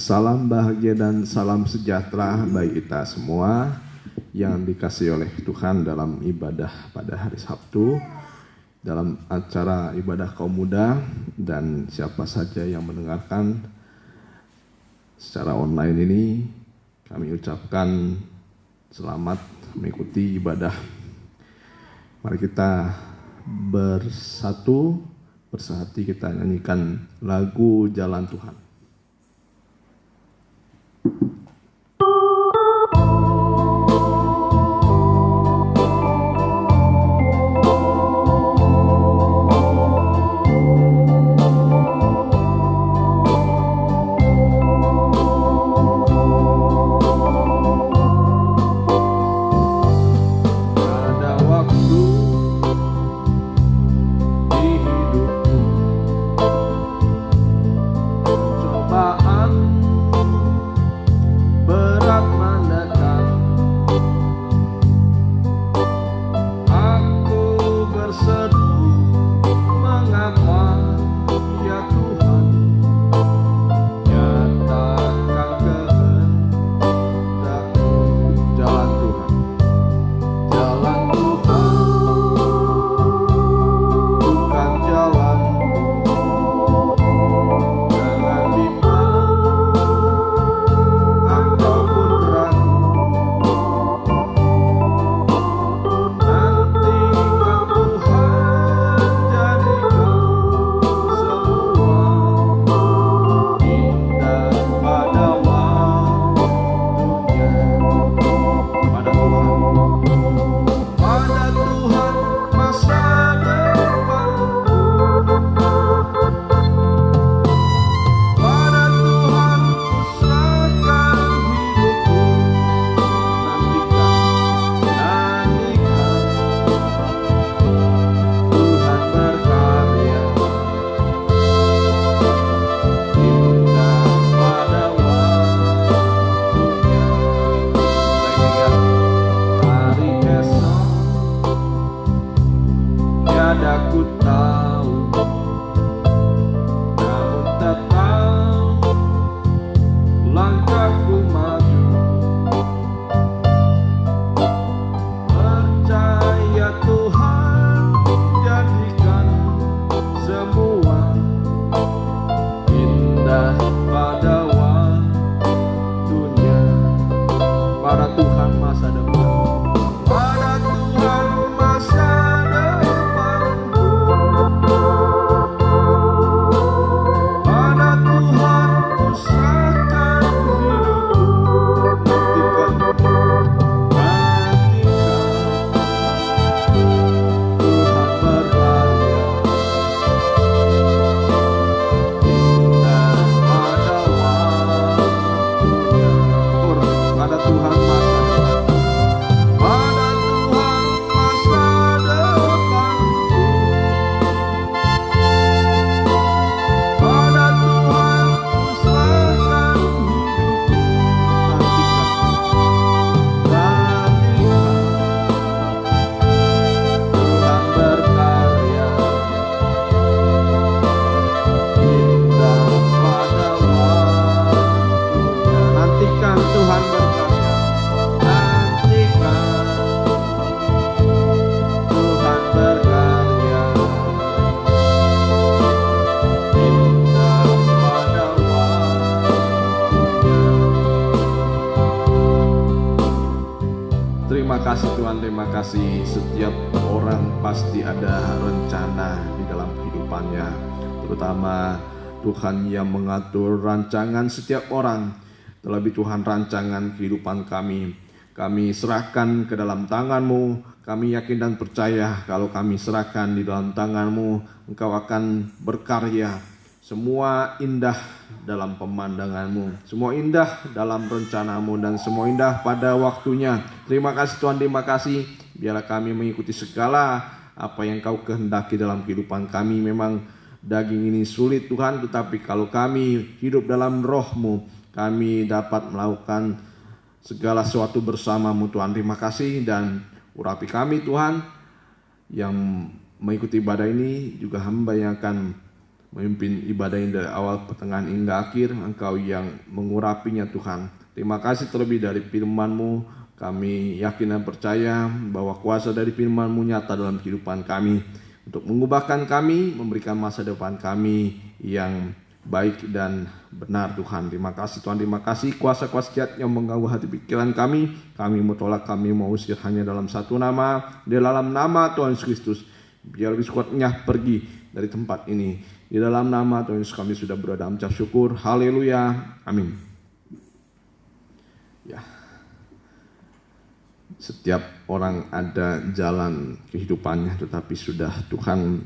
Salam bahagia dan salam sejahtera bagi kita semua yang dikasihi oleh Tuhan dalam ibadah pada hari Sabtu, dalam acara ibadah kaum muda, dan siapa saja yang mendengarkan secara online ini, kami ucapkan selamat mengikuti ibadah. Mari kita bersatu, bersehati, kita nyanyikan lagu Jalan Tuhan. Terima kasih. Setiap orang pasti ada rencana di dalam kehidupannya, terutama Tuhan yang mengatur rancangan setiap orang. Terlebih Tuhan, rancangan kehidupan kami serahkan ke dalam tangan-Mu. Kami yakin dan percaya kalau kami serahkan di dalam tangan-Mu, Engkau akan berkarya. Semua indah dalam pemandangan-Mu, semua indah dalam rencana-Mu, dan semua indah pada waktunya. Terima kasih Tuhan, terima kasih. Biarlah kami mengikuti segala apa yang Kau kehendaki dalam kehidupan kami. Memang daging ini sulit Tuhan, tetapi kalau kami hidup dalam Roh-Mu, kami dapat melakukan segala sesuatu bersama-Mu Tuhan. Terima kasih, dan urapi kami Tuhan yang mengikuti ibadah ini, juga hamba yang akan memimpin ibadah ini dari awal, pertengahan hingga akhir. Engkau yang mengurapinya Tuhan. Terima kasih terlebih dari firman-Mu. Kami yakin dan percaya bahwa kuasa dari firman-Mu nyata dalam kehidupan kami untuk mengubahkan kami, memberikan masa depan kami yang baik dan benar Tuhan. Terima kasih Tuhan, terima kasih kuasa-kuasa jahat yang mengganggu hati pikiran kami. Kami mau tolak, kami mau usir hanya dalam satu nama, di dalam nama Tuhan Yesus Kristus. Biar lebih kuatnya pergi dari tempat ini. Di dalam nama Tuhan Yesus kami sudah berdoa dan mengucap syukur. Haleluya, amin. Ya, setiap orang ada jalan kehidupannya, tetapi sudah Tuhan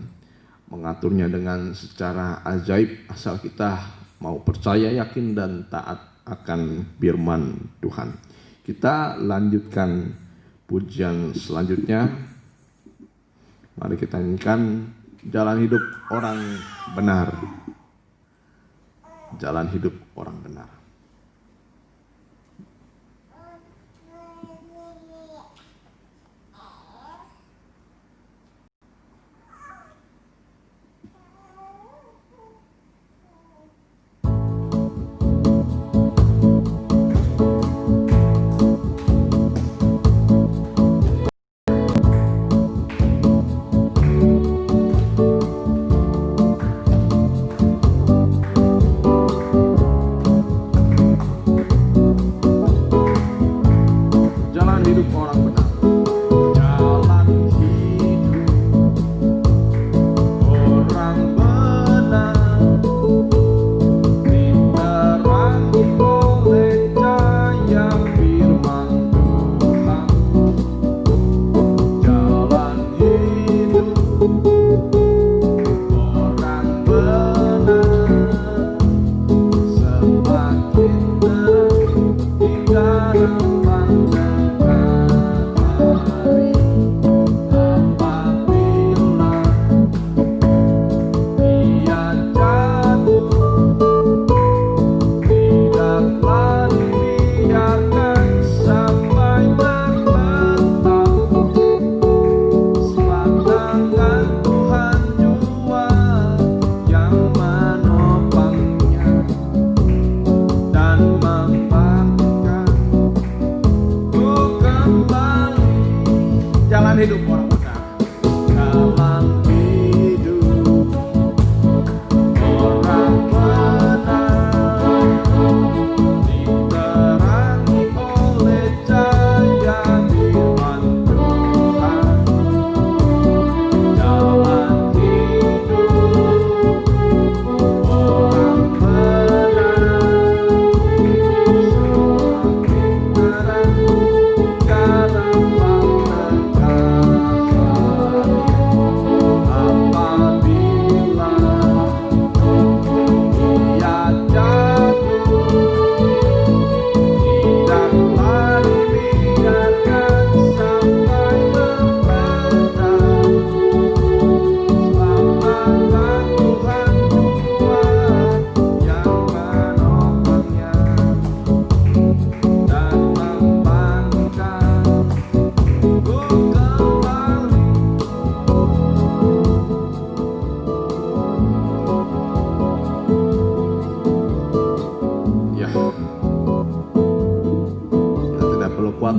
mengaturnya dengan secara ajaib, asal kita mau percaya, yakin, dan taat akan firman Tuhan. Kita lanjutkan pujian selanjutnya. Mari kita nyanyikan Jalan Hidup Orang Benar. Jalan hidup orang benar.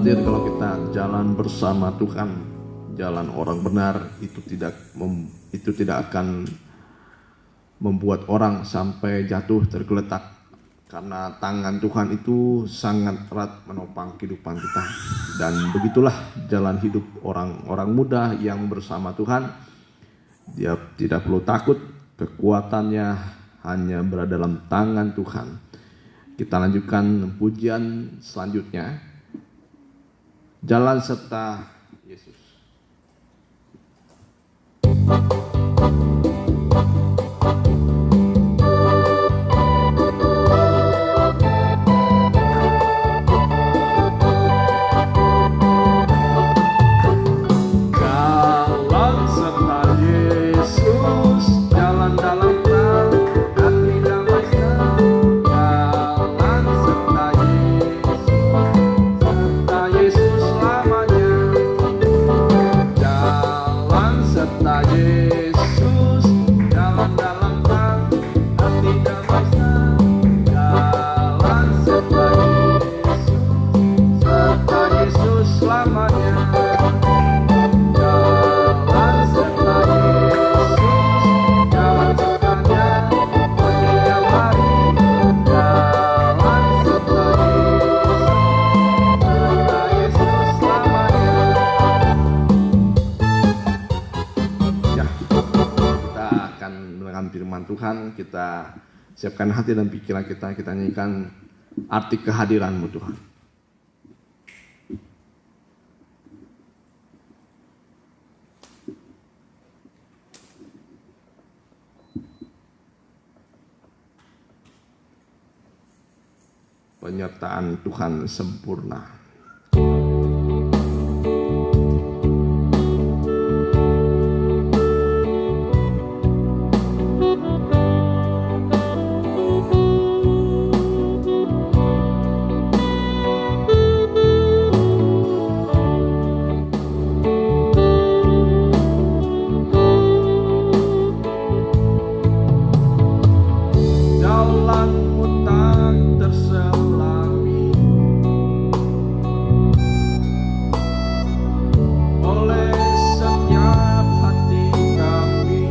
khawatir kalau kita jalan bersama Tuhan, jalan orang benar, itu tidak akan membuat orang sampai jatuh tergeletak, karena tangan Tuhan itu sangat erat menopang kehidupan kita. Dan begitulah jalan hidup orang-orang muda yang bersama Tuhan. Dia tidak perlu takut, kekuatannya hanya berada dalam tangan Tuhan. Kita lanjutkan pujian selanjutnya, Jalan Serta Yesus. Yesus selamanya. Jalan serta Yesus, jalan sertanya setiap hari. Jalan serta Yesus selamanya. Ya, kita akan mendengarkan firman Tuhan. Kita siapkan hati dan pikiran kita nyanyikan arti kehadiran-Mu Tuhan. Penyertaan Tuhan sempurna. Jalanmu tak terselami oleh setiap hati kami.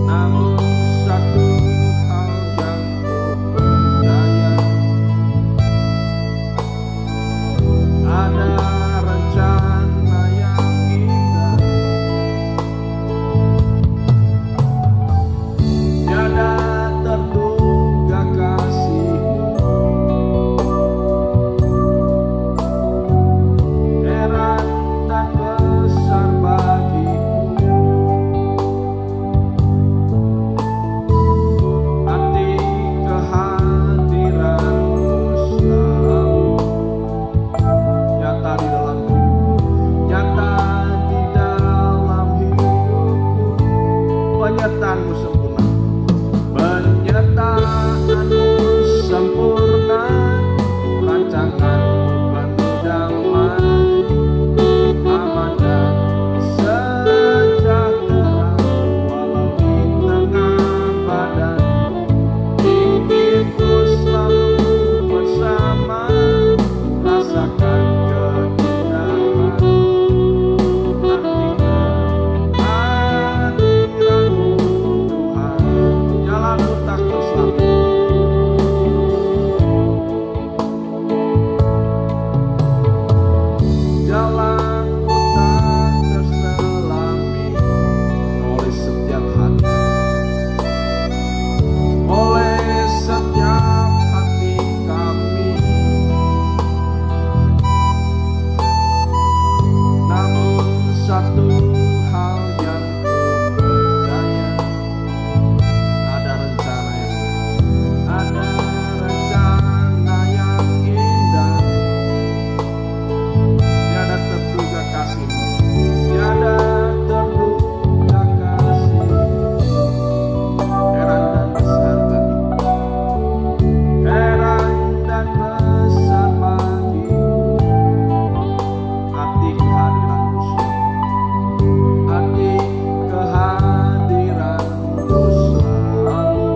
Namun satu hal yang ku percaya, ada rencana yang indah. Tiada terduga kasih-Mu, heran dan besar bagiku. Arti kehadiran-Mu selalu nyata di dalam hidupku, nyata di dalam hidupku. Penyertaan-Mu sempurna. Penyertaan-Mu sempurna, rancangan-Mu penuh damai, aman dan sejahtera. Walau di tengah badai, ingin ku selalu bersama, rasakan keindahan arti kehadiran-Mu Tuhan. Jalanmu tak terselami. Jalanmu tak terselami oleh setiap hati, oleh setiap hati kami. Namun satu hal yang ku percaya, ada rencana yang indah. Tiada terduga kasih-Mu, tiada terduga kasih-Mu, heran dan besar bagiku, heran dan besar bagiku. Arti kehadiran-Mu selalu, arti kehadiran-Mu selalu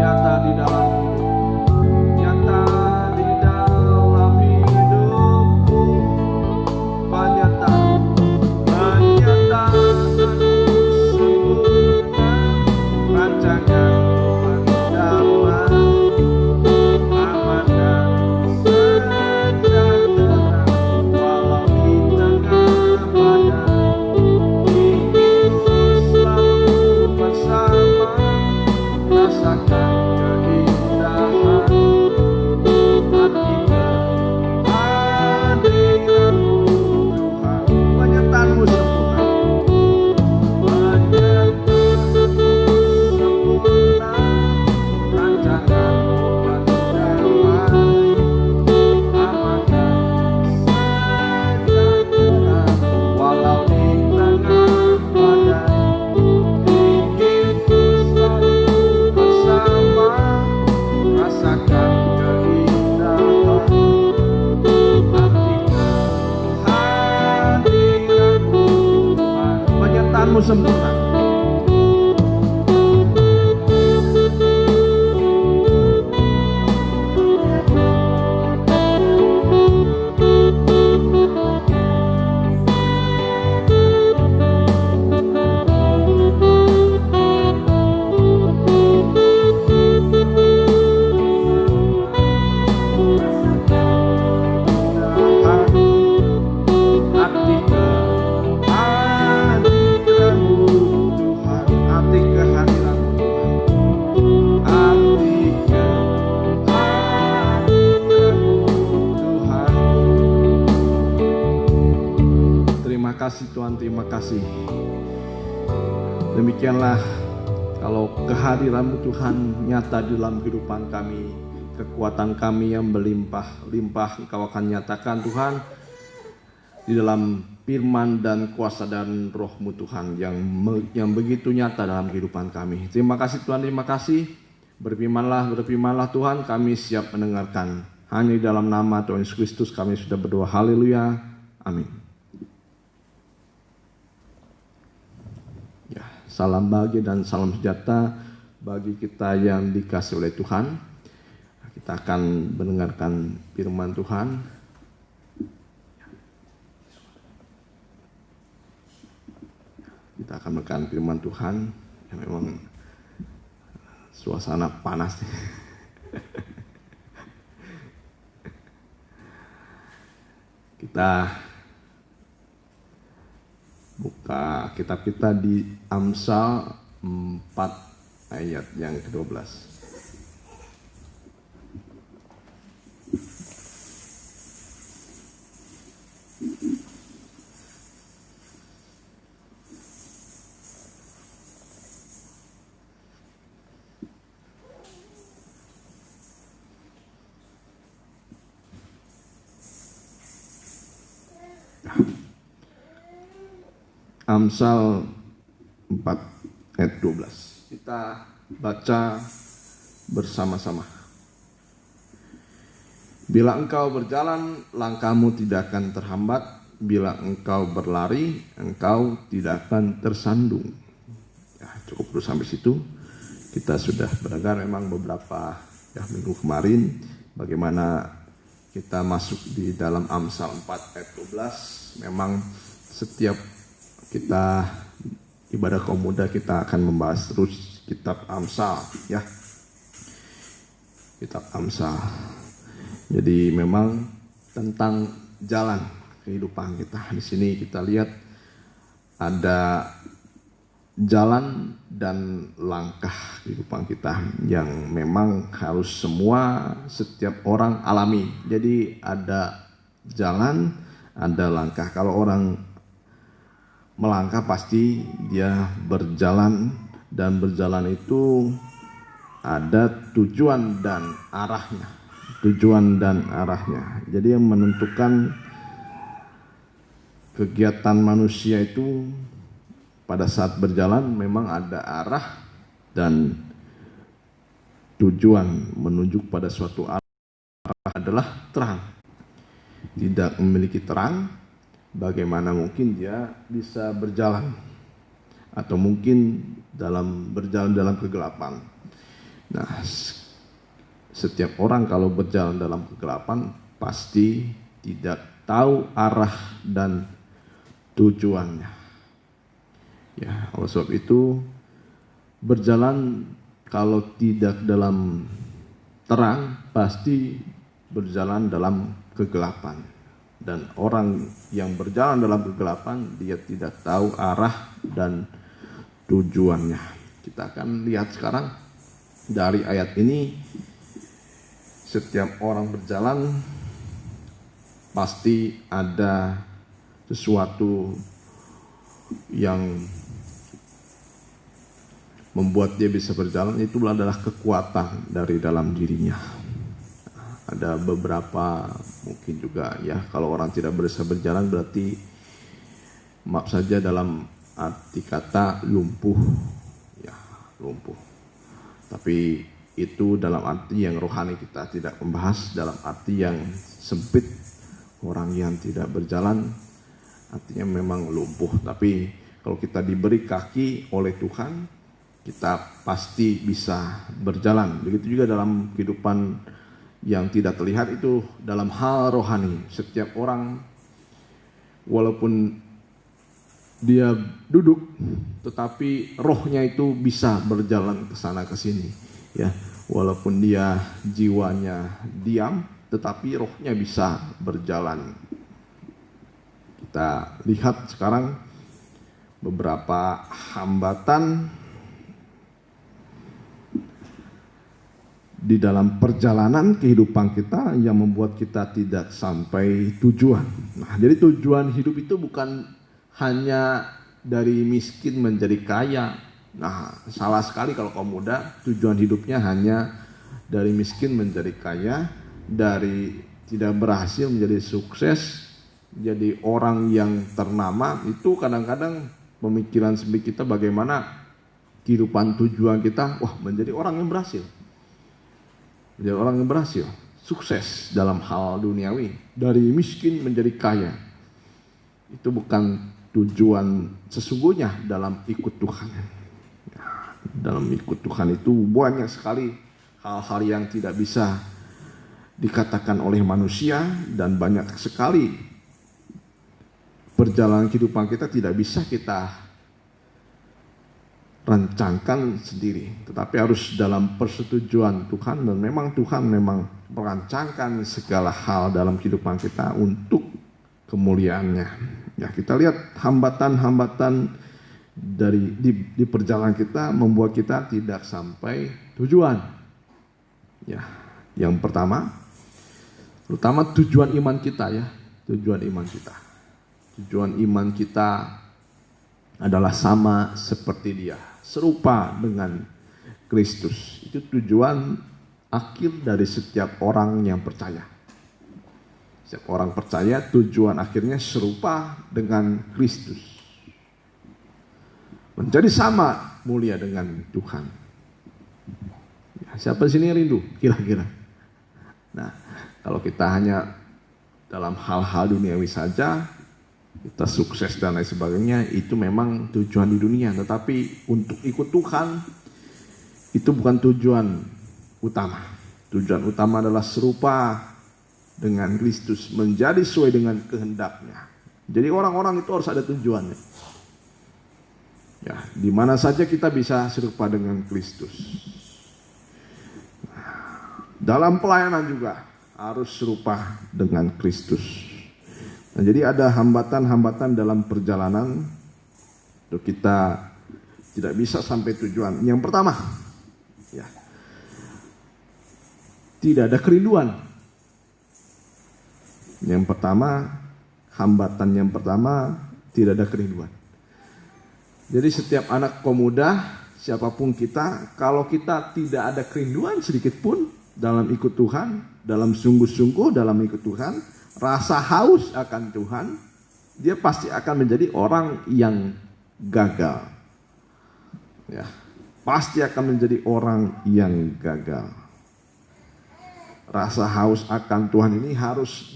nyata di dalam hidupku, nyata di dalam hidupku. Penyertaan-Mu sempurna, rancangan-Mu penuh damai, aman dan sejahtera. Walau di tengah badai, ingin ku selalu bersama, rasakan keindahan arti kehadiran-Mu Tuhan. Penyertaan-Mu sempurna. Penyertaan-Mu sempurna, rancangan-Mu penuh damai, aman dan sejahtera. Walau di tengah badai, ingin ku selalu bersama, rasakan keindahan arti kehadiran-Mu Tuhan. Penyertaan-Mu sempurna. kasih Tuhan, terima kasih. Demikianlah kalau kehadiran-Mu Tuhan nyata di dalam kehidupan kami, kekuatan kami yang berlimpah-limpah Engkau akan nyatakan Tuhan di dalam firman dan kuasa dan roh-Mu Tuhan yang begitu nyata dalam kehidupan kami. Terima kasih Tuhan, terima kasih. Berfirmanlah Tuhan, kami siap mendengarkan. Hanya di dalam nama Tuhan Yesus Kristus kami sudah berdoa. Haleluya. Amin. Ya, salam bahagia dan salam sejahtera bagi kita yang dikasihi oleh Tuhan. Kita akan mendengarkan firman Tuhan. Kita akan mendengarkan firman Tuhan yang memang suasana panas. Kita buka kitab kita di Amsal 4 ayat yang ke-12. Amsal 4 ayat 12. Kita baca bersama-sama. Bila engkau berjalan, langkahmu tidak akan terhambat. Bila engkau berlari, engkau tidak akan tersandung. Ya, cukup dulu sampai situ. Kita sudah mendengar memang beberapa minggu kemarin bagaimana kita masuk di dalam Amsal 4 ayat 12. Memang setiap kita ibadah kaum muda kita akan membahas terus kitab Amsal, ya. Kitab Amsal. Jadi memang tentang jalan kehidupan kita. Di sini kita lihat ada jalan dan langkah kehidupan kita yang memang harus setiap orang alami. Jadi ada jalan, ada langkah. Kalau orang melangkah pasti dia berjalan, dan berjalan itu ada tujuan dan arahnya. Jadi yang menentukan kegiatan manusia itu pada saat berjalan memang ada arah dan tujuan menuju pada suatu arah adalah terang. Tidak memiliki terang, bagaimana mungkin dia bisa berjalan, atau mungkin berjalan dalam kegelapan. Nah, setiap orang kalau berjalan dalam kegelapan pasti tidak tahu arah dan tujuannya. Ya, oleh sebab itu berjalan kalau tidak dalam terang pasti berjalan dalam kegelapan. Dan orang yang berjalan dalam kegelapan, dia tidak tahu arah dan tujuannya. Kita akan lihat sekarang dari ayat ini, setiap orang berjalan pasti ada sesuatu yang membuat dia bisa berjalan. Itu adalah kekuatan dari dalam dirinya. Ada beberapa mungkin juga kalau orang tidak bisa berjalan berarti maaf saja dalam arti kata lumpuh. Tapi itu dalam arti yang rohani, kita tidak membahas dalam arti yang sempit. Orang yang tidak berjalan artinya memang lumpuh. Tapi kalau kita diberi kaki oleh Tuhan, kita pasti bisa berjalan. Begitu juga dalam kehidupan yang tidak terlihat, itu dalam hal rohani. Setiap orang walaupun dia duduk, tetapi rohnya itu bisa berjalan ke sana ke sini, ya. Walaupun dia jiwanya diam, tetapi rohnya bisa berjalan. Kita lihat sekarang beberapa hambatan di dalam perjalanan kehidupan kita yang membuat kita tidak sampai tujuan. Nah, jadi tujuan hidup itu bukan hanya dari miskin menjadi kaya. Nah, salah sekali kalau kaum muda tujuan hidupnya hanya dari miskin menjadi kaya, dari tidak berhasil menjadi sukses, jadi orang yang ternama. Itu kadang-kadang pemikiran sempit kita bagaimana kehidupan tujuan kita, menjadi orang yang berhasil. Menjadi orang yang berhasil, sukses dalam hal duniawi, dari miskin menjadi kaya. Itu bukan tujuan sesungguhnya dalam ikut Tuhan. Dalam ikut Tuhan itu banyak sekali hal-hal yang tidak bisa dikatakan oleh manusia, dan banyak sekali perjalanan kehidupan kita tidak bisa kita rancangkan sendiri, tetapi harus dalam persetujuan Tuhan. Dan memang Tuhan memang merancangkan segala hal dalam kehidupan kita untuk kemuliaannya. Ya, kita lihat hambatan-hambatan di perjalanan kita membuat kita tidak sampai tujuan. Ya, yang pertama, terutama tujuan iman kita ya, tujuan iman kita. Tujuan iman kita adalah sama seperti Dia, serupa dengan Kristus. Itu tujuan akhir dari setiap orang yang percaya. Setiap orang percaya tujuan akhirnya serupa dengan Kristus. Menjadi sama mulia dengan Tuhan. Ya, siapa di sini yang rindu kira-kira? Nah, kalau kita hanya dalam hal-hal duniawi saja, kita sukses dan lain sebagainya, itu memang tujuan di dunia. Tetapi untuk ikut Tuhan, itu bukan tujuan utama. Tujuan utama adalah serupa dengan Kristus, menjadi sesuai dengan kehendaknya. Jadi orang-orang itu harus ada tujuannya. Ya, di mana saja kita bisa serupa dengan Kristus. Dalam pelayanan juga harus serupa dengan Kristus. Nah, jadi ada hambatan-hambatan dalam perjalanan untuk kita tidak bisa sampai tujuan. Yang pertama, ya, tidak ada kerinduan. Yang pertama, hambatan yang pertama, tidak ada kerinduan. Jadi setiap anak pemuda, siapapun kita, kalau kita tidak ada kerinduan sedikit pun dalam ikut Tuhan, dalam sungguh-sungguh dalam ikut Tuhan, rasa haus akan Tuhan, dia pasti akan menjadi orang yang gagal. Ya, pasti akan menjadi orang yang gagal. Rasa haus akan Tuhan ini harus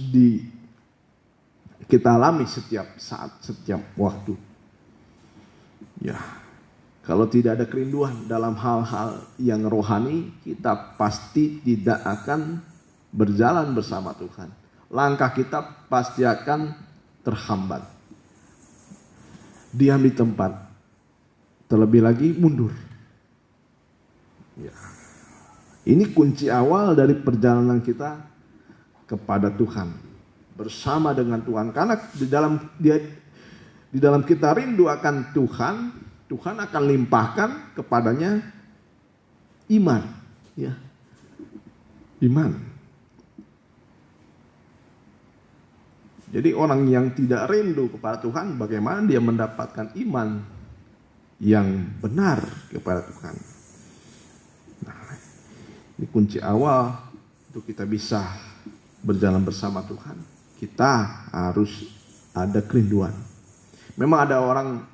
kita alami setiap saat, setiap waktu. Ya, kalau tidak ada kerinduan dalam hal-hal yang rohani, kita pasti tidak akan berjalan bersama Tuhan. Langkah kita pasti akan terhambat. Diam di tempat, terlebih lagi mundur. Ya. Ini kunci awal dari perjalanan kita kepada Tuhan, bersama dengan Tuhan. Karena di dalam kita rindu akan Tuhan, Tuhan akan limpahkan kepadanya iman, ya, iman. Jadi orang yang tidak rindu kepada Tuhan, bagaimana dia mendapatkan iman yang benar kepada Tuhan? Nah, ini kunci awal untuk kita bisa berjalan bersama Tuhan. Kita harus ada kerinduan. Memang ada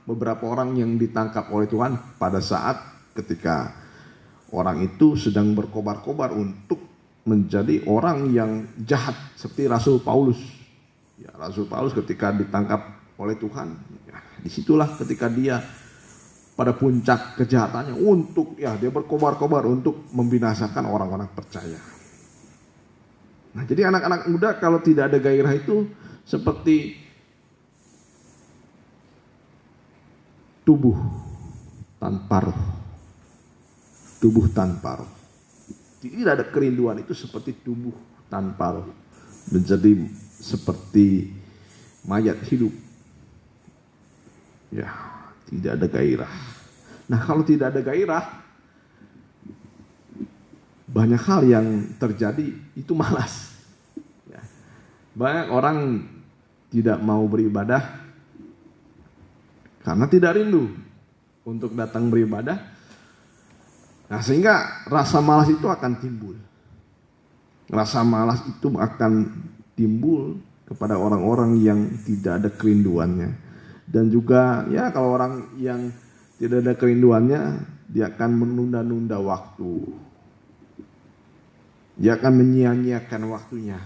beberapa orang yang ditangkap oleh Tuhan pada saat ketika orang itu sedang berkobar-kobar untuk menjadi orang yang jahat, seperti Rasul Paulus. Ya, Rasul Paulus ketika ditangkap oleh Tuhan, ya, disitulah ketika dia pada puncak kejahatannya dia berkobar-kobar untuk membinasakan orang-orang percaya. Nah, jadi anak-anak muda kalau tidak ada gairah itu seperti tubuh tanpa roh. Tubuh tanpa roh. Tidak ada kerinduan itu seperti tubuh tanpa roh. Menjadi seperti mayat hidup. Ya, tidak ada gairah. Nah, kalau tidak ada gairah, banyak hal yang terjadi itu malas. Ya. Banyak orang tidak mau beribadah karena tidak rindu untuk datang beribadah. Nah, sehingga rasa malas itu akan timbul. Rasa malas itu akan timbul kepada orang-orang yang tidak ada kerinduannya. Dan juga ya kalau orang yang tidak ada kerinduannya, dia akan menunda-nunda waktu. Dia akan menyia-nyiakan waktunya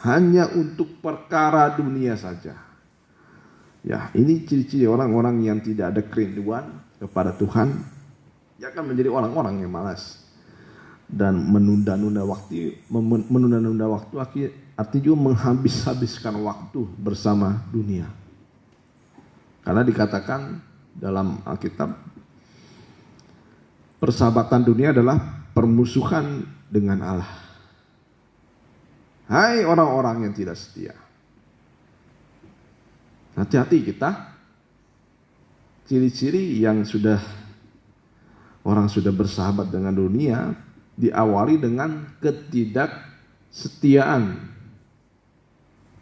hanya untuk perkara dunia saja. Ya, ini ciri-ciri orang-orang yang tidak ada kerinduan kepada Tuhan. Dia akan menjadi orang-orang yang malas dan menunda-nunda waktu. Menunda-nunda waktu artinya juga menghabis-habiskan waktu bersama dunia. Karena dikatakan dalam Alkitab, persahabatan dunia adalah permusuhan dengan Allah. Hai orang-orang yang tidak setia, hati-hati kita. Ciri-ciri yang orang sudah bersahabat dengan dunia diawali dengan ketidaksetiaan.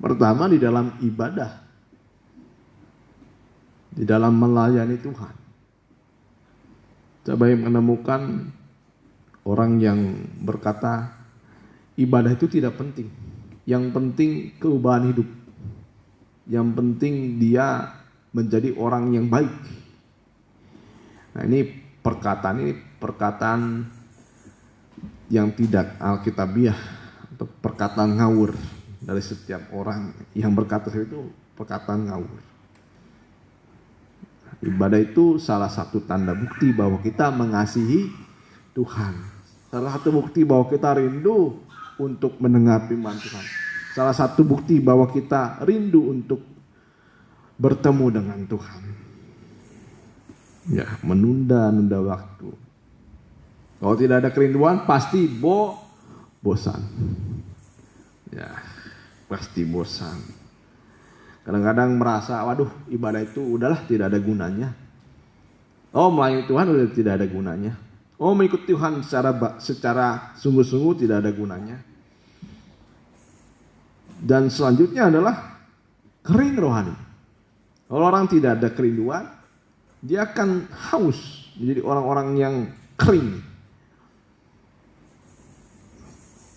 Pertama, di dalam ibadah, di dalam melayani Tuhan. Coba menemukan orang yang berkata ibadah itu tidak penting. Yang penting keubahan hidup. Yang penting dia menjadi orang yang baik. Nah, ini perkataan yang tidak alkitabiah, atau perkataan ngawur dari setiap orang yang berkata itu, perkataan ngawur. Ibadah itu salah satu tanda bukti bahwa kita mengasihi Tuhan. Salah satu bukti bahwa kita rindu untuk mendengar firman Tuhan. Salah satu bukti bahwa kita rindu untuk bertemu dengan Tuhan. Ya, menunda-nunda waktu. Kalau tidak ada kerinduan, pasti bosan. Ya, pasti bosan. Kadang-kadang merasa, waduh, ibadah itu udahlah tidak ada gunanya. Oh, melayani Tuhan udah tidak ada gunanya. Oh, mengikuti Tuhan secara sungguh-sungguh tidak ada gunanya. Dan selanjutnya adalah kering rohani. Kalau orang tidak ada kerinduan, dia akan haus, menjadi orang-orang yang kering.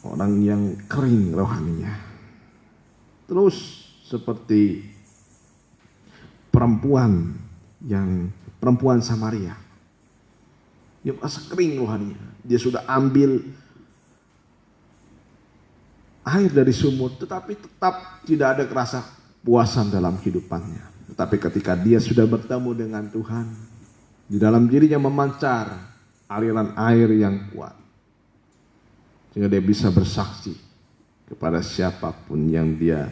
Orang yang kering rohaninya. Terus seperti perempuan Samaria. Dia merasa kering rohaninya. Dia sudah ambil air dari sumur, tetapi tetap tidak ada rasa puasan dalam kehidupannya. Tetapi ketika dia sudah bertemu dengan Tuhan, di dalam dirinya memancar aliran air yang kuat, sehingga dia bisa bersaksi kepada siapapun yang dia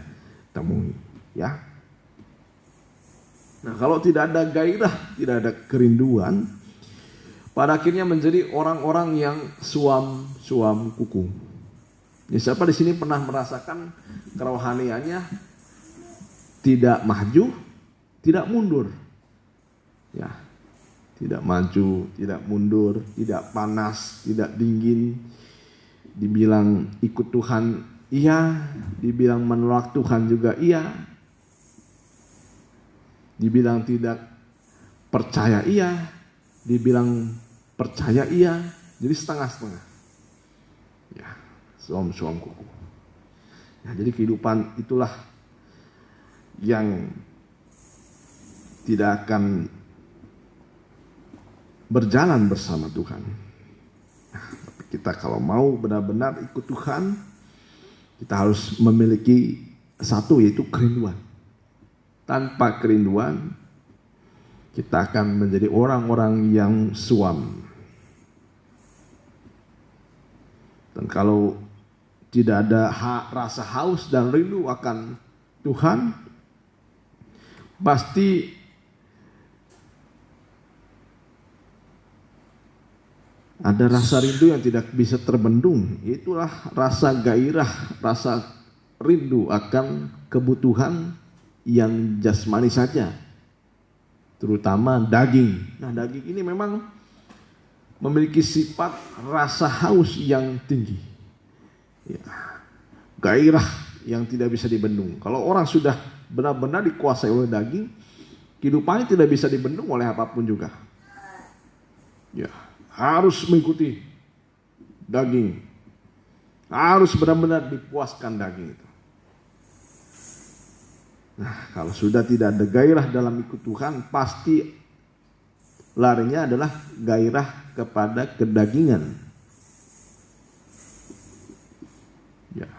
temui. Ya. Nah, kalau tidak ada gairah, tidak ada kerinduan, pada akhirnya menjadi orang-orang yang suam kuku. Ya, siapa di sini pernah merasakan kerohaniannya tidak maju, tidak mundur? Ya, tidak maju, tidak mundur, tidak panas, tidak dingin. Dibilang ikut Tuhan, iya. Dibilang menolak Tuhan juga iya. Dibilang tidak percaya iya. Dibilang percaya iya. Jadi setengah-setengah. Ya, suam kuku. Ya, jadi kehidupan itulah yang tidak akan berjalan bersama Tuhan. Nah, tapi kita kalau mau benar-benar ikut Tuhan, kita harus memiliki satu, yaitu kerinduan. Tanpa kerinduan, kita akan menjadi orang-orang yang suam. Dan kalau tidak ada rasa haus dan rindu akan Tuhan, pasti ada rasa rindu yang tidak bisa terbendung. Itulah rasa gairah, rasa rindu akan kebutuhan yang jasmani saja, terutama daging. Nah, daging ini memang memiliki sifat rasa haus yang tinggi, ya, gairah yang tidak bisa dibendung. Kalau orang sudah benar-benar dikuasai oleh daging, Kehidupannya tidak bisa dibendung oleh apapun juga. Ya, harus mengikuti daging. Harus benar-benar dipuaskan daging itu. Nah, kalau sudah tidak ada gairah dalam ikut Tuhan, pasti larinya adalah gairah kepada kedagingan. Ya,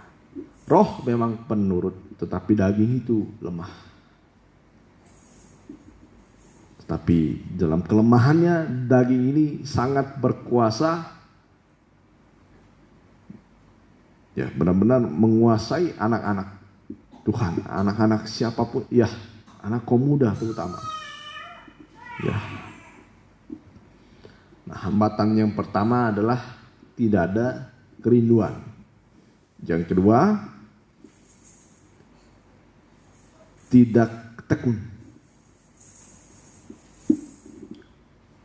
roh memang penurut, tetapi daging itu lemah. Tetapi dalam kelemahannya, daging ini sangat berkuasa. Ya, benar-benar menguasai anak-anak Tuhan, anak-anak siapapun, ya, anak kaum muda terutama. Ya. Nah, hambatan yang pertama adalah tidak ada kerinduan. Yang kedua, tidak tekun.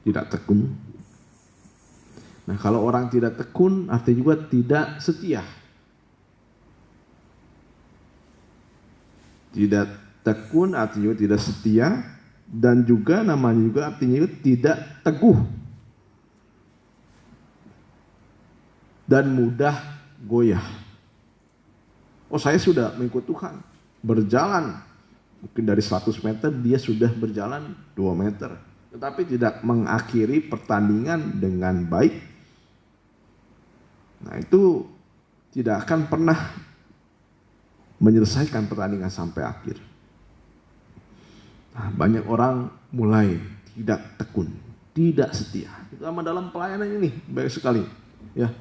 Tidak tekun. Nah, kalau orang tidak tekun, artinya juga tidak setia. Tidak tekun artinya tidak setia, dan juga namanya juga artinya juga tidak teguh dan mudah goyah. Oh, saya sudah mengikut Tuhan, berjalan mungkin dari 100 meter dia sudah berjalan 2 meter, tetapi tidak mengakhiri pertandingan dengan baik. Nah, itu tidak akan pernah menyelesaikan pertandingan sampai akhir. Nah, banyak orang mulai tidak tekun, tidak setia. Terutama dalam pelayanan ini baik sekali. Ya,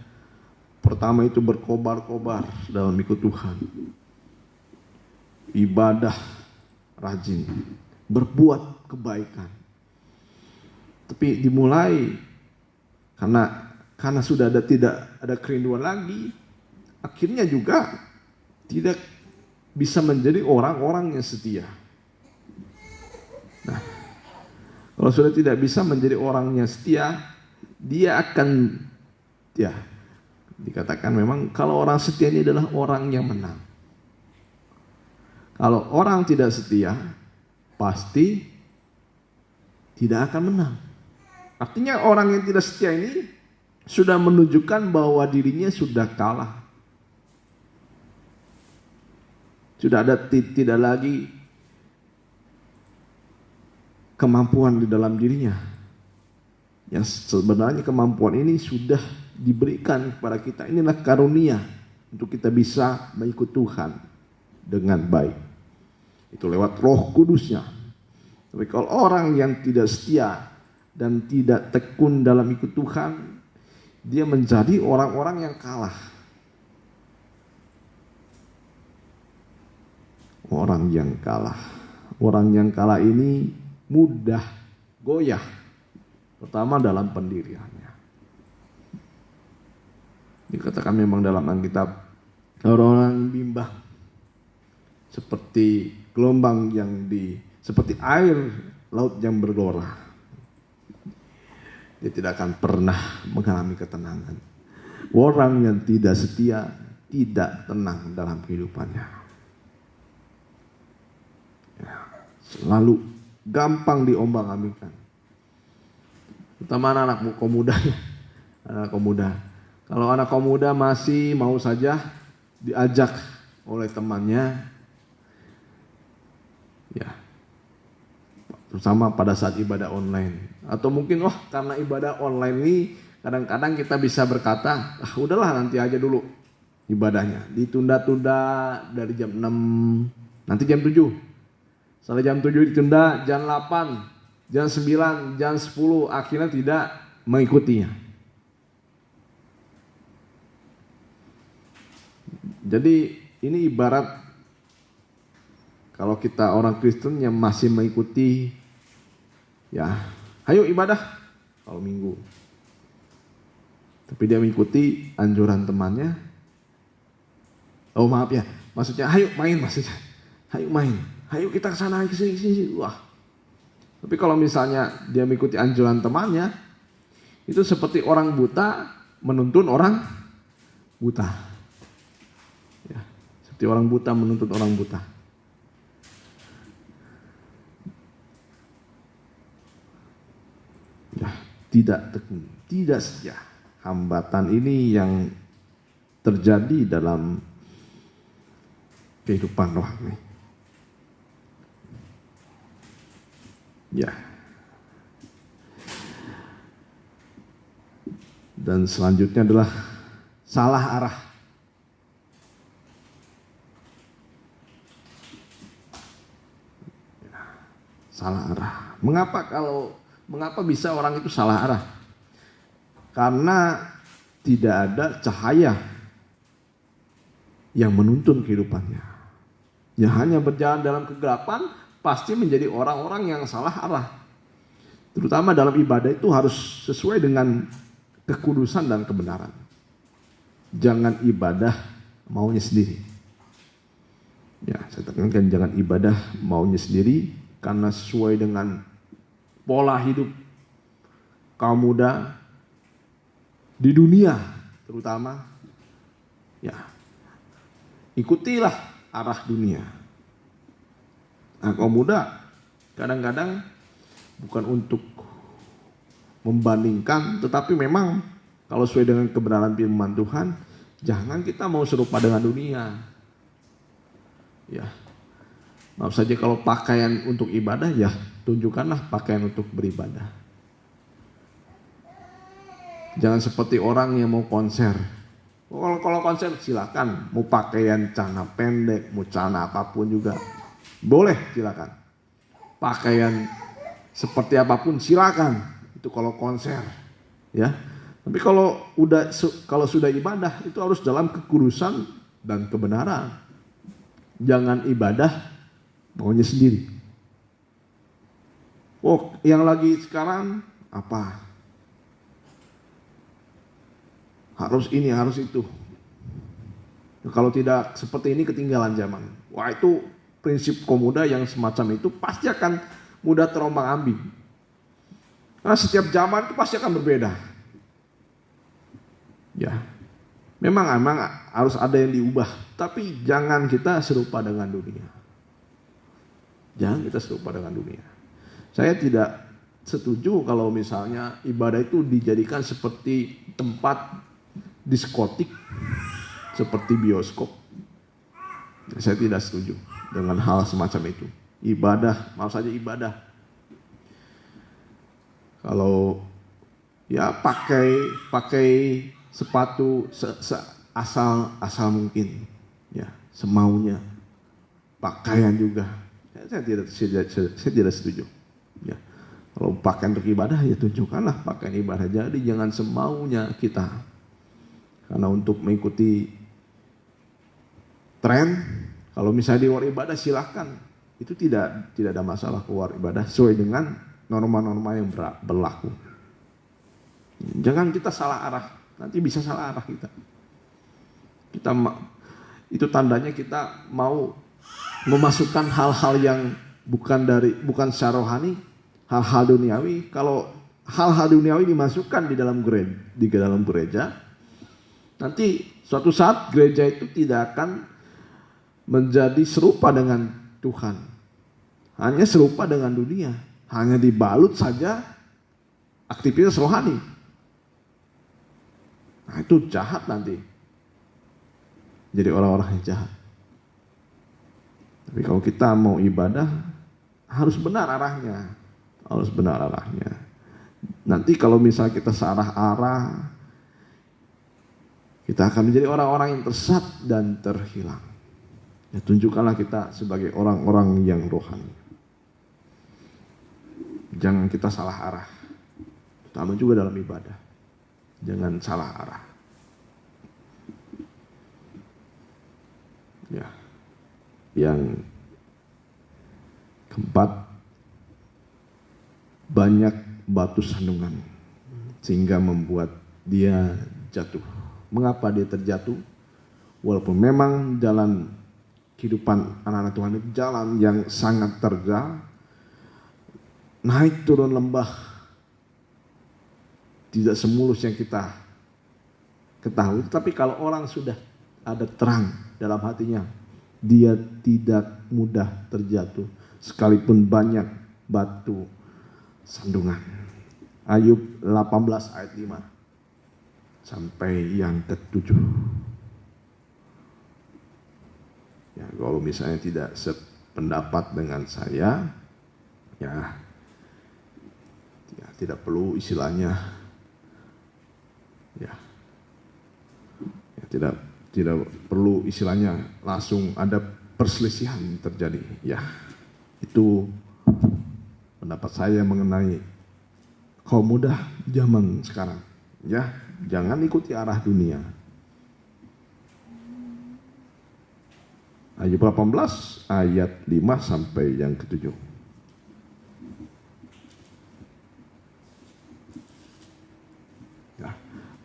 pertama itu berkobar-kobar dalam ikut Tuhan, ibadah rajin, berbuat kebaikan. Tapi dimulai karena sudah tidak ada kerinduan lagi, akhirnya juga tidak bisa menjadi orang-orang yang setia. Nah, kalau sudah tidak bisa menjadi orang yang setia, dia akan, ya, dikatakan memang kalau orang setia ini adalah orang yang menang. Kalau orang tidak setia, pasti tidak akan menang. Artinya orang yang tidak setia ini sudah menunjukkan bahwa dirinya sudah kalah. Sudah ada tidak lagi kemampuan di dalam dirinya. Yang sebenarnya kemampuan ini sudah diberikan kepada kita. Inilah karunia untuk kita bisa mengikut Tuhan dengan baik. Itu lewat Roh Kudusnya. Tapi kalau orang yang tidak setia dan tidak tekun dalam ikut Tuhan, dia menjadi orang-orang yang kalah. Orang yang kalah. Orang yang kalah ini mudah goyah, terutama dalam pendiriannya. Dikatakan memang dalam Alkitab, orang bimbang seperti gelombang seperti air laut yang bergelora. Dia tidak akan pernah mengalami ketenangan. Orang yang tidak setia tidak tenang dalam kehidupannya. Selalu gampang diombang-ambingkan. Terutama anak-anak kaum muda. Anak kaum muda. Kalau anak kaum muda masih mau saja diajak oleh temannya, ya, terutama pada saat ibadah online. Atau mungkin karena ibadah online ini kadang-kadang kita bisa berkata, udahlah nanti aja dulu ibadahnya. Ditunda-tunda dari jam 6, nanti jam 7. Setelah jam 7 ditunda, jam 8, jam 9, jam 10, akhirnya tidak mengikutinya. Jadi ini ibarat kalau kita orang Kristen yang masih mengikuti, ya, ayo ibadah kalau minggu. Tapi dia mengikuti anjuran temannya. Oh maaf ya, maksudnya ayo main maksudnya. Ayo main. Ayo kita ke sana, ke sini. Wah. Tapi kalau misalnya dia mengikuti anjuran temannya, itu seperti orang buta menuntun orang buta. Ya, seperti orang buta menuntun orang buta. tidak tekun, tidak setia. Hambatan ini yang terjadi dalam kehidupan rohani. Ya. Dan selanjutnya adalah salah arah. Salah arah. Mengapa bisa orang itu salah arah? Karena tidak ada cahaya yang menuntun kehidupannya. Ya hanya berjalan dalam kegelapan, pasti menjadi orang-orang yang salah arah. Terutama dalam ibadah itu harus sesuai dengan kekudusan dan kebenaran. Jangan ibadah maunya sendiri. Ya, saya tekankan jangan ibadah maunya sendiri, karena sesuai dengan pola hidup kaum muda di dunia terutama. Ya, ikutilah arah dunia. Nah, kaum muda kadang-kadang bukan untuk membandingkan, tetapi memang kalau sesuai dengan kebenaran firman Tuhan, jangan kita mau serupa dengan dunia. Ya, maaf saja kalau pakaian untuk ibadah, ya tunjukkanlah pakaian untuk beribadah. Jangan seperti orang yang mau konser. Kalau konser silakan, mau pakaian celana pendek, mau celana apapun juga boleh, silakan. Pakaian seperti apapun silakan, itu kalau konser, ya. Tapi kalau sudah ibadah itu harus dalam kekudusan dan kebenaran. Jangan ibadah maunya sendiri. Oh, yang lagi sekarang apa? Harus ini, harus itu. Kalau tidak seperti ini ketinggalan zaman. Wah, itu prinsip kaum muda yang semacam itu pasti akan mudah terombang-ambing. Karena setiap zaman itu pasti akan berbeda. Ya, memang harus ada yang diubah. Tapi jangan kita serupa dengan dunia. Jangan kita serupa dengan dunia. Saya tidak setuju kalau misalnya ibadah itu dijadikan seperti tempat diskotik, seperti bioskop. Saya tidak setuju dengan hal semacam itu. Ibadah, maaf saja ibadah. Kalau ya pakai sepatu asal mungkin, ya semaunya. Pakaian juga, saya tidak setuju. Ya, kalau pakaian untuk ibadah ya tunjukkanlah pakaian ibadah. Jadi jangan semaunya kita. Karena untuk mengikuti tren, kalau misalnya di luar ibadah silahkan, itu tidak ada masalah keluar ibadah sesuai dengan norma-norma yang berlaku. Jangan kita salah arah, nanti bisa salah arah kita. Itu tandanya kita mau memasukkan hal-hal yang bukan secara rohani, hal-hal duniawi. Kalau hal-hal duniawi dimasukkan di dalam gereja, nanti suatu saat gereja itu tidak akan menjadi serupa dengan Tuhan. Hanya serupa dengan dunia. Hanya dibalut saja aktivitas rohani. Nah, itu jahat nanti. Jadi orang-orang yang jahat. Tapi kalau kita mau ibadah, harus benar arahnya. Harus benar arahnya. Nanti kalau misalnya kita salah arah, kita akan menjadi orang-orang yang tersesat dan terhilang. Ya, tunjukkanlah kita sebagai orang-orang yang rohani. Jangan kita salah arah. Terutama juga dalam ibadah. Jangan salah arah. Ya. Yang keempat, banyak batu sandungan sehingga membuat dia jatuh. Mengapa dia terjatuh? Walaupun memang jalan kehidupan anak-anak Tuhan itu jalan yang sangat terjal, naik turun lembah, tidak semulus yang kita ketahui. Tapi kalau orang sudah ada terang dalam hatinya, dia tidak mudah terjatuh sekalipun banyak batu sandungan. Ayub 18 ayat 5 sampai yang ke-7. Ya, kalau misalnya tidak sependapat dengan saya, ya tidak perlu istilahnya, ya tidak perlu istilahnya langsung ada perselisihan terjadi. Ya, itu pendapat saya mengenai kaum muda zaman sekarang. Ya, jangan ikuti arah dunia. Ayub 18 ayat 5 sampai yang ke-7. Ya,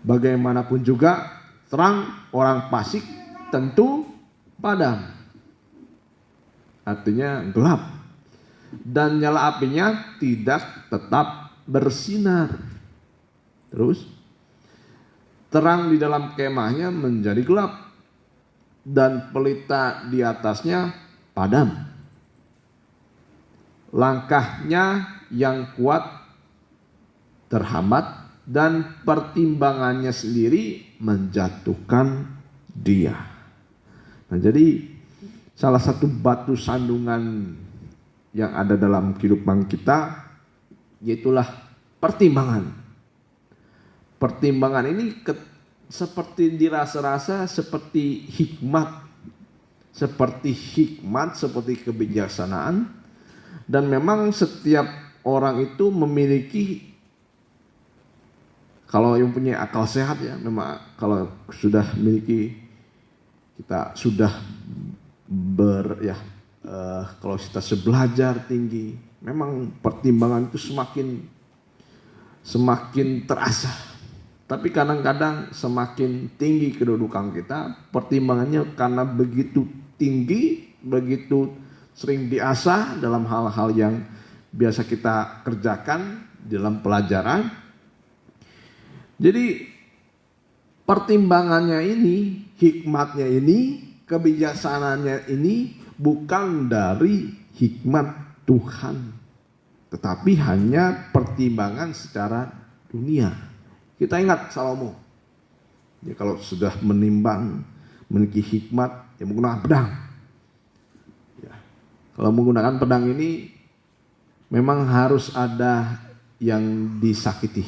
bagaimanapun juga terang orang fasik tentu padam. Artinya gelap. Dan nyala apinya tidak tetap bersinar. Terus terang di dalam kemahnya menjadi gelap dan pelita di atasnya padam. Langkahnya yang kuat terhambat dan pertimbangannya sendiri menjatuhkan dia. Nah, jadi salah satu batu sandungan yang ada dalam kehidupan kita yaitulah pertimbangan. Pertimbangan ini seperti dirasa-rasa seperti hikmat, seperti kebijaksanaan, dan memang setiap orang itu memiliki, kalau yang punya akal sehat ya, memang kalau sudah memiliki, kita sudah kalau kita belajar tinggi, memang pertimbangan itu semakin terasa. Tapi kadang-kadang semakin tinggi kedudukan kita, pertimbangannya karena begitu tinggi, begitu sering diasah dalam hal-hal yang biasa kita kerjakan dalam pelajaran. Jadi pertimbangannya ini, hikmatnya ini, kebijaksanaannya ini bukan dari hikmat Tuhan, tetapi hanya pertimbangan secara dunia. Kita ingat Salomo, ya, kalau sudah menimbang, memiliki hikmat, ya menggunakan pedang. Ya, kalau menggunakan pedang ini memang harus ada yang disakiti.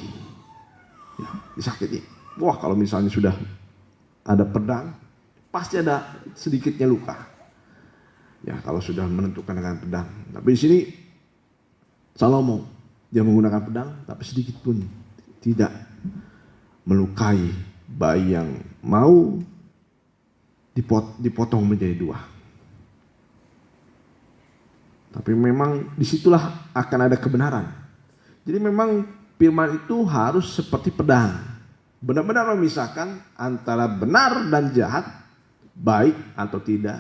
Ya, disakiti. Wah, kalau misalnya sudah ada pedang, pasti ada sedikitnya luka. Ya, kalau sudah menentukan dengan pedang. Tapi di sini Salomo dia menggunakan pedang, tapi sedikit pun tidak melukai bayi yang mau dipotong menjadi dua. Tapi memang disitulah akan ada kebenaran. Jadi memang firman itu harus seperti pedang, benar-benar memisahkan antara benar dan jahat, baik atau tidak.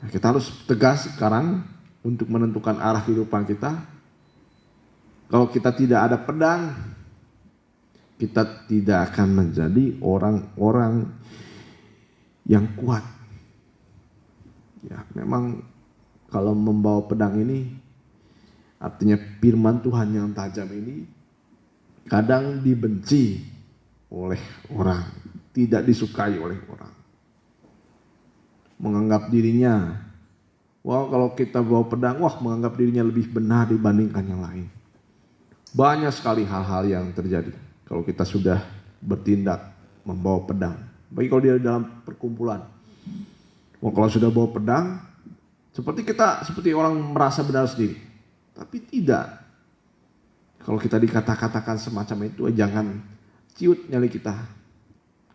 Nah, kita harus tegas sekarang untuk menentukan arah kehidupan kita. Kalau kita tidak ada pedang, kita tidak akan menjadi orang-orang yang kuat. Ya, memang kalau membawa pedang ini, artinya firman Tuhan yang tajam ini kadang dibenci oleh orang, tidak disukai oleh orang. Menganggap dirinya, wah kalau kita bawa pedang, wah menganggap dirinya lebih benar dibandingkan yang lain. Banyak sekali hal-hal yang terjadi kalau kita sudah bertindak membawa pedang. Bagi kalau dia dalam perkumpulan, wah kalau sudah bawa pedang, seperti orang merasa benar sendiri. Tapi tidak. Kalau kita dikata-katakan semacam itu, jangan ciut nyali kita.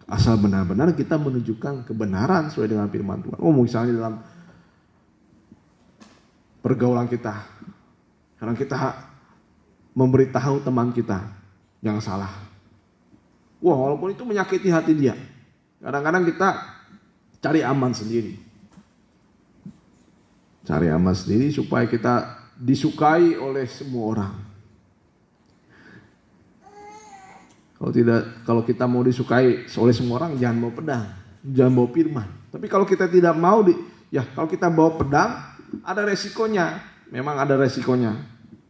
Asal benar-benar kita menunjukkan kebenaran sesuai dengan firman Tuhan. Oh, misalnya dalam pergaulan kita, kadang kita memberitahu teman kita yang salah. Wah, walaupun itu menyakiti hati dia. Kadang-kadang kita cari aman sendiri. Cari aman sendiri supaya kita disukai oleh semua orang. Kalau kita mau disukai oleh semua orang, jangan bawa pedang, jangan bawa firman. Tapi kalau kita tidak mau kalau kita bawa pedang, ada resikonya. Memang ada resikonya.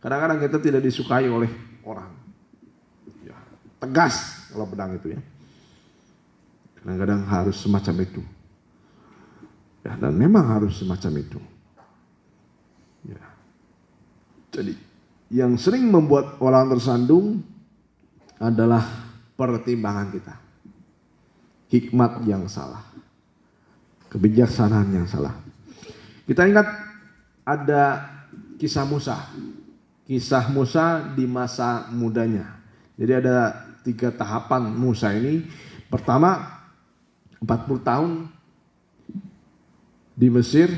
Kadang-kadang kita tidak disukai oleh orang. Ya, tegas kalau pedang itu ya. Kadang-kadang harus semacam itu. Ya, dan memang harus semacam itu. Ya. Jadi yang sering membuat orang tersandung adalah pertimbangan kita. Hikmat yang salah. Kebijaksanaan yang salah. Kita ingat ada kisah Musa. Kisah Musa di masa mudanya. Jadi ada 3 tahapan Musa ini. Pertama, 40 tahun di Mesir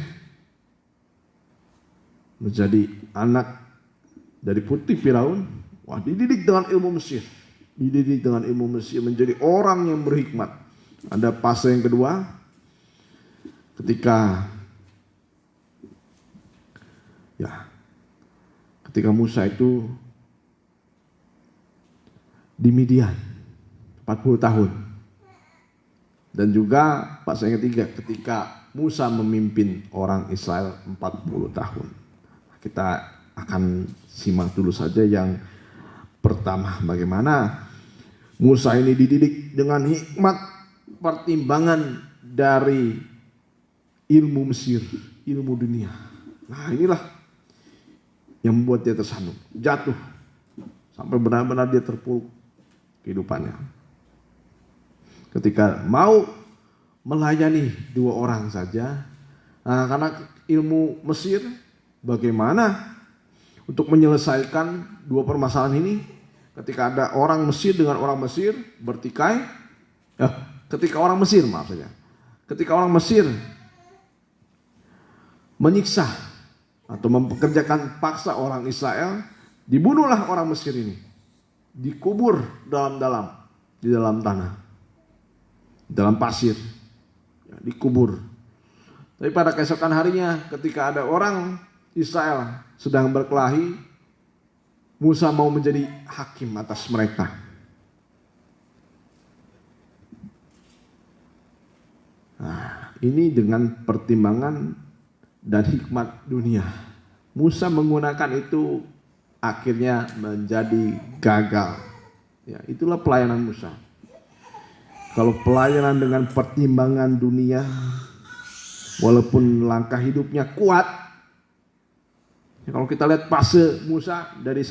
menjadi anak dari putri Firaun. Wah, dididik dengan ilmu Mesir. Dididik dengan ilmu Mesir menjadi orang yang berhikmat. Ada fase yang kedua, ketika Musa itu di Midian 40 tahun. Dan juga fase yang ketiga, ketika Musa memimpin orang Israel 40 tahun. Kita akan simak dulu saja yang pertama, bagaimana Musa ini dididik dengan hikmat pertimbangan dari ilmu Mesir, ilmu dunia. Nah, inilah yang membuat dia tersandung, jatuh sampai benar-benar dia terpuruk kehidupannya. Ketika mau melayani 2 orang saja, nah, karena ilmu Mesir, bagaimana untuk menyelesaikan 2 permasalahan ini? Ketika ada orang Mesir dengan orang Mesir bertikai, ketika orang Mesir menyiksa atau mempekerjakan paksa orang Israel, dibunuhlah orang Mesir ini, dikubur di dalam tanah, dalam pasir, dikubur. Tapi pada keesokan harinya, ketika ada orang Israel sedang berkelahi, Musa mau menjadi hakim atas mereka. Nah, ini dengan pertimbangan dan hikmat dunia. Musa menggunakan itu akhirnya menjadi gagal. Ya, itulah pelayanan Musa. Kalau pelayanan dengan pertimbangan dunia, walaupun langkah hidupnya kuat, ya, kalau kita lihat fase Musa dari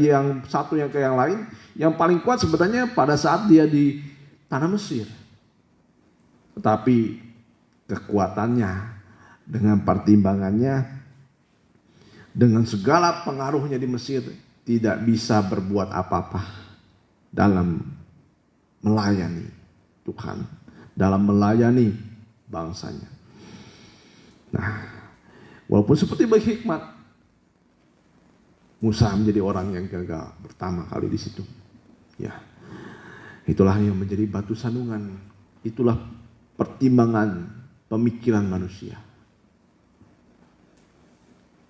yang satu yang ke yang lain, yang paling kuat sebenarnya pada saat dia di tanah Mesir. Tetapi kekuatannya dengan pertimbangannya, dengan segala pengaruhnya di Mesir, tidak bisa berbuat apa-apa dalam melayani Tuhan, dalam melayani bangsanya. Nah, walaupun seperti berhikmat, Musa menjadi orang yang gagal pertama kali di situ. Ya, itulah yang menjadi batu sandungan. Itulah pertimbangan pemikiran manusia.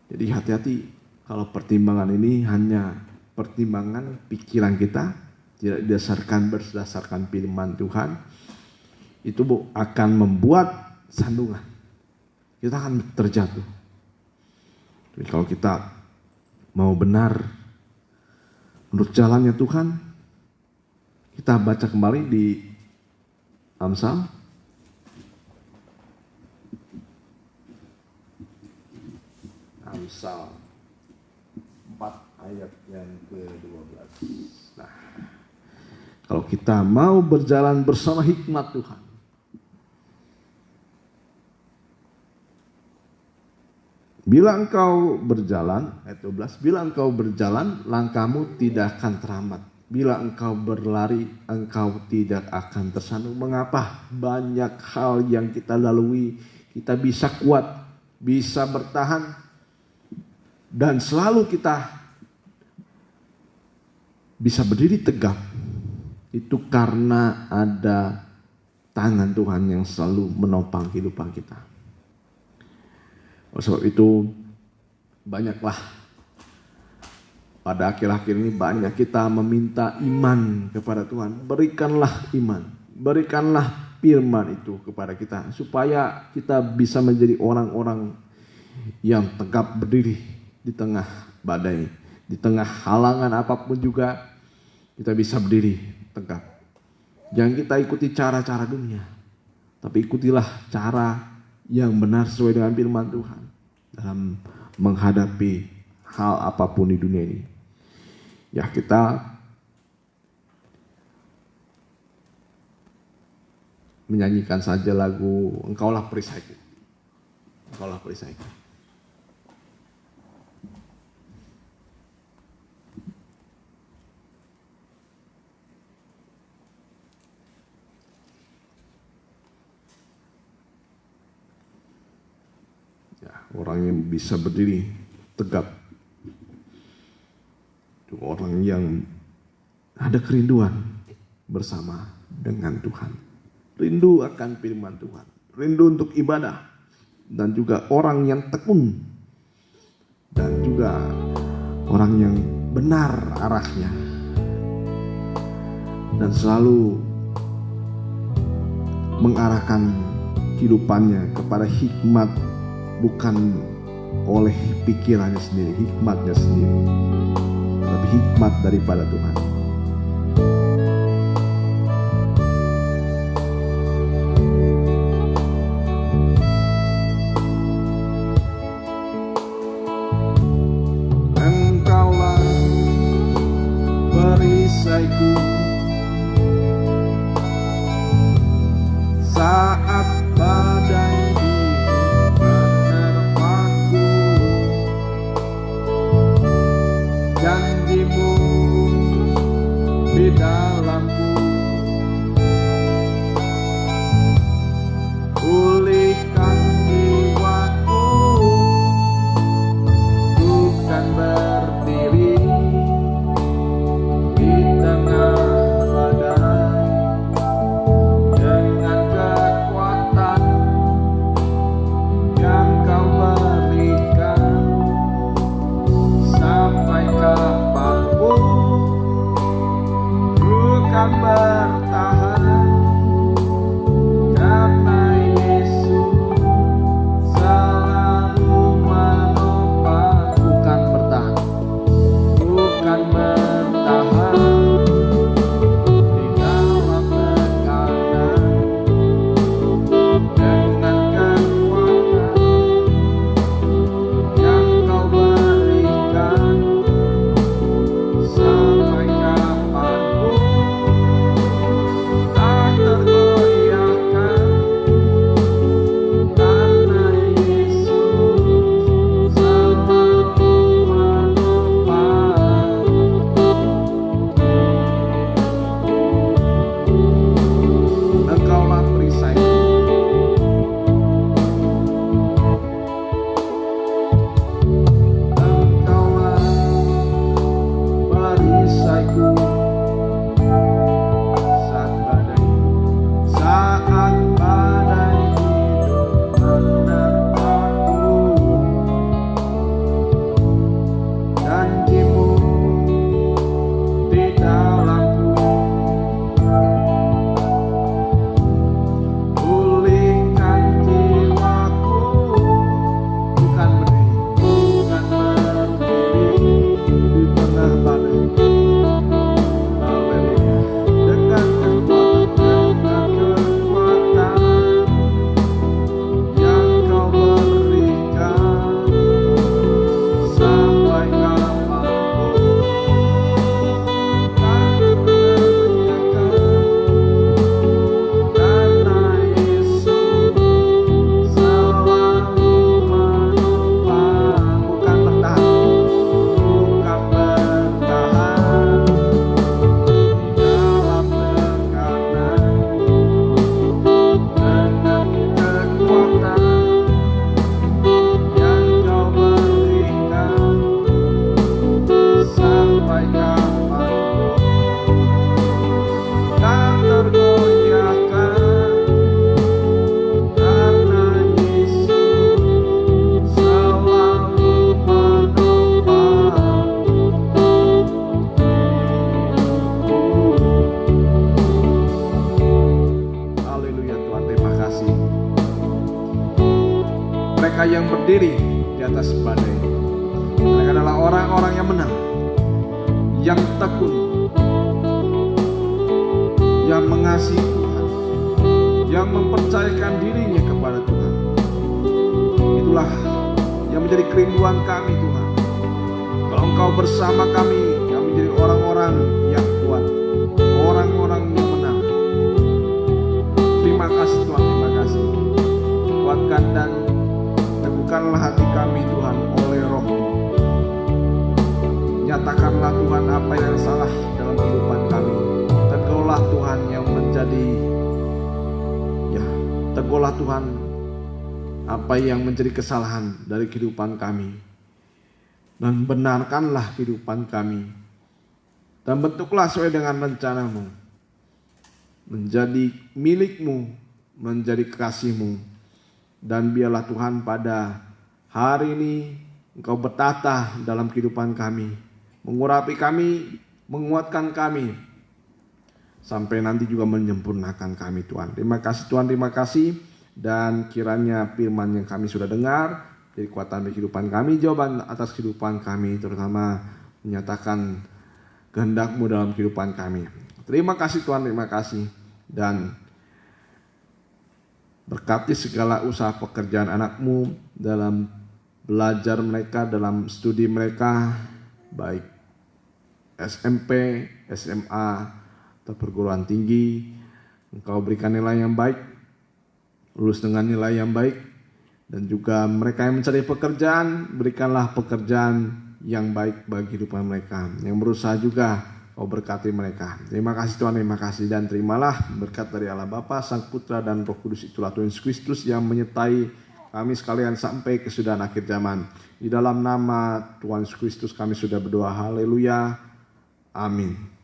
Jadi hati-hati kalau pertimbangan ini hanya pertimbangan pikiran kita, tidak berdasarkan firman Tuhan, itu akan membuat sandungan. Kita akan terjatuh. Jadi kalau kita mau benar menurut jalannya Tuhan, kita baca kembali di Amsal Amsal 4 ayat yang ke-12. Nah, kalau kita mau berjalan bersama hikmat Tuhan, bila engkau berjalan, ayat 12, bila engkau berjalan, langkahmu tidak akan terhambat. Bila engkau berlari, engkau tidak akan tersandung. Mengapa? Banyak hal yang kita lalui, kita bisa kuat, bisa bertahan, dan selalu kita bisa berdiri tegak. Itu karena ada tangan Tuhan yang selalu menopang kehidupan kita. Oleh sebab itu, banyaklah pada akhir-akhir ini banyak kita meminta iman kepada Tuhan. Berikanlah iman, berikanlah firman itu kepada kita, supaya kita bisa menjadi orang-orang yang tegap berdiri di tengah badai. Di tengah halangan apapun juga kita bisa berdiri tegak. Jangan kita ikuti cara-cara dunia, tapi ikutilah cara yang benar sesuai dengan firman Tuhan dalam menghadapi hal apapun di dunia ini. Ya, kita menyanyikan saja lagu Engkaulah Perisaiku. Engkaulah Perisaiku. Ya, orang yang bisa berdiri tegap, itu orang yang ada kerinduan bersama dengan Tuhan, rindu akan firman Tuhan, rindu untuk ibadah, dan juga orang yang tekun, dan juga orang yang benar arahnya, dan selalu mengarahkan kehidupannya kepada hikmat, bukan oleh pikirannya sendiri, hikmatnya sendiri, tapi hikmat daripada Tuhan. Engkaulah perisaiku saat badai menerpaku, janjimu di dalamku, pulihkan jiwaku, bukan berdiri di tengah badai dengan kekuatan yang kau berikan. Sampai kapanpun ku kan bertahan, karena Yesus selalu menopang. Bukan bertahan, bukan bertahan di dalam tekanan, dengan kekuatan yang kau berikan. Sampai kapanpun tak tergoyahkan, karena Yesus selalu menopang. Engkaulah perisaiku, engkaulah perisaiku saat badai hidup menerpaku, janjimu di dalamku, pulihkan jiwaku, bukan berdiri di tengah badai. Haleluya. Dengan kekuatan yang kau berikan, sampai kapanpun tak tergoyahkan, karena Yesus selalu menopang. Bukan bertahan, bukan bertahan di dalam tekanan, dengan kekuatan yang kau berikan. Sampai kapanpun tak tergoyahkan, karena Yesus selalu menopang hidupku. Haleluya Tuhan, terima kasih. Mereka yang berdiri di atas badai, mereka adalah orang-orang yang menang, yang tekun, yang mengasihi Tuhan, yang mempercayakan dirinya kepada Tuhan. Itulah yang menjadi kerinduan kami, Tuhan. Kalau Engkau bersama kami menjadi orang-orang yang kuat, orang-orang yang menang. Terima kasih Tuhan, terima kasih. Kuatkan dan teguhkanlah hati kami Tuhan oleh Roh-Mu. Nyatakanlah Tuhan apa yang salah dalam kehidupan kami. Tegurlah Tuhan yang menjadi, tegurlah Tuhan apa yang menjadi kesalahan dari kehidupan kami. Dan benarkanlah kehidupan kami. Dan bentuklah sesuai dengan rencana-Mu. Menjadi milik-Mu, menjadi kekasih-Mu. Dan biarlah Tuhan pada hari ini Engkau bertata dalam kehidupan kami. Mengurapi kami, menguatkan kami. Sampai nanti juga menyempurnakan kami Tuhan. Terima kasih Tuhan, terima kasih. Dan kiranya firman yang kami sudah dengar, jadi kekuatan bagi kehidupan kami, jawaban atas kehidupan kami, terutama menyatakan kehendak-Mu dalam kehidupan kami. Terima kasih Tuhan, terima kasih. Dan berkati segala usaha pekerjaan anak-Mu dalam belajar mereka, dalam studi mereka, baik SMP, SMA, atau perguruan tinggi. Engkau berikan nilai yang baik, lulus dengan nilai yang baik. Dan juga mereka yang mencari pekerjaan, berikanlah pekerjaan yang baik bagi kehidupan mereka. Yang berusaha juga Kau berkati mereka. Terima kasih Tuhan, terima kasih. Dan terimalah berkat dari Allah Bapa, Sang Putra dan Roh Kudus, itulah Tuhan Yesus Kristus yang menyertai kami sekalian sampai kesudahan akhir zaman. Di dalam nama Tuhan Yesus Kristus kami sudah berdoa. Haleluya. Amin.